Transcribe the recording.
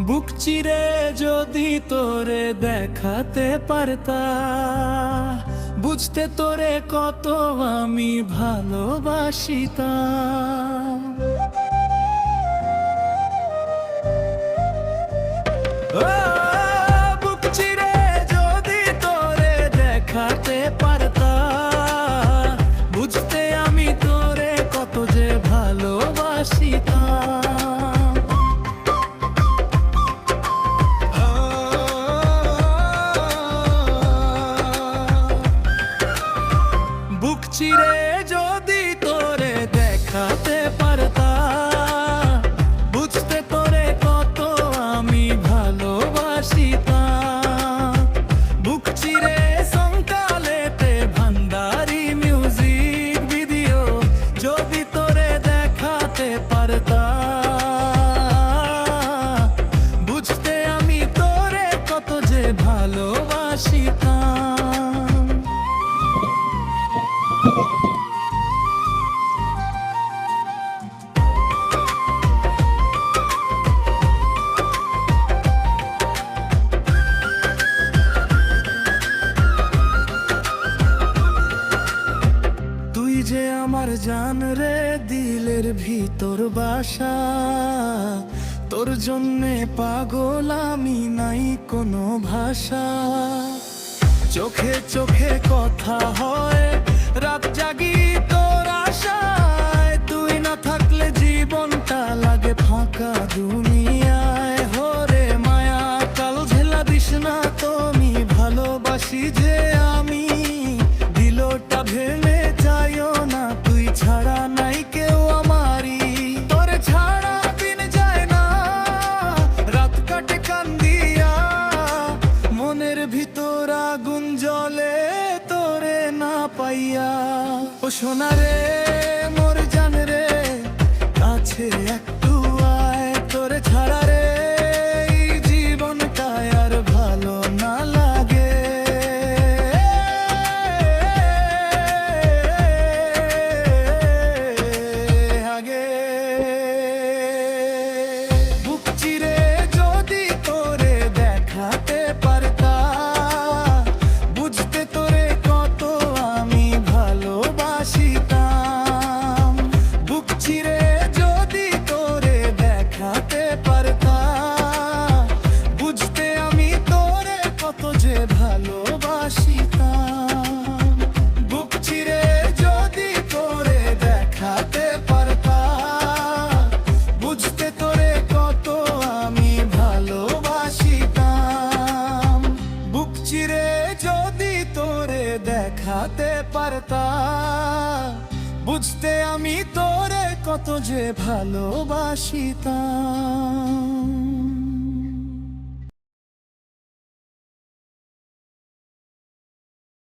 বুক চিরে যদি তোরে দেখাতে পারতা, বুঝতে তোরে কত আমি ভালোবাসিতাম। বুক চিরে যদি তোরে দেখাতে পারতা, বুঝতে আমি তোরে কত যে ভালোবাসিতাম। বুক চিরে যদি তোরে দেখাতে পারতা, বুঝতে তোরে কত আমি ভালোবাসিতাম। বুক চিরে সন্তালেতে ভান্ডারি মিউজিক ভিডিও যদি তোরে দেখাতে পারতা, বুঝতে আমি তোরে কত যে ভালোবাসিতাম। তুই যে আমার জান রে, দিলের ভিতর বাসা, তোর জন্যে পাগল আমি, নাই কোনো ভাষা। চোখে চোখে কথা হয়, রাত জাগি তোর আশায়। তুই না থাকলে জীবনটা লাগে ফাঁকা দুনিয়ায়। হরে মায়া কাল ঝেলা দিস না তুমি, ভালোবাসি যে আমি। দিলটা ভেঙে যাইও না, তুই ছাড়া নাই কেউ আমারি। তোরে ছাড়া দিন যায় না, রাত কাটে কান্দিয়া। মনের ভিতর আগুন জ্বলে তোরে না পাইয়া। ও সোনা রে মোর জান রে, কাছে একটু আয়। তোরে ছাড়া রে এই জীবনটা আর ভালো না লাগে। বুক চিরে যদি তোরে দেখাতে পারতা, বুঝতে তোরে কত আমি ভালোবাসিতাম। বুক চিরে যদি তোরে দেখাতে পারতা, বুঝতে আমি তোরে কত যে ভালোবাসিতাম। বুক চিরে যদি তোরে দেখাতে পারতা, বুঝতে তোরে কত আমি ভালোবাসিতাম। বুক চিরে যদি তোরে দেখাতে পারতা, বুঝতে আমি তোরে কত যে ভালোবাসিতাম।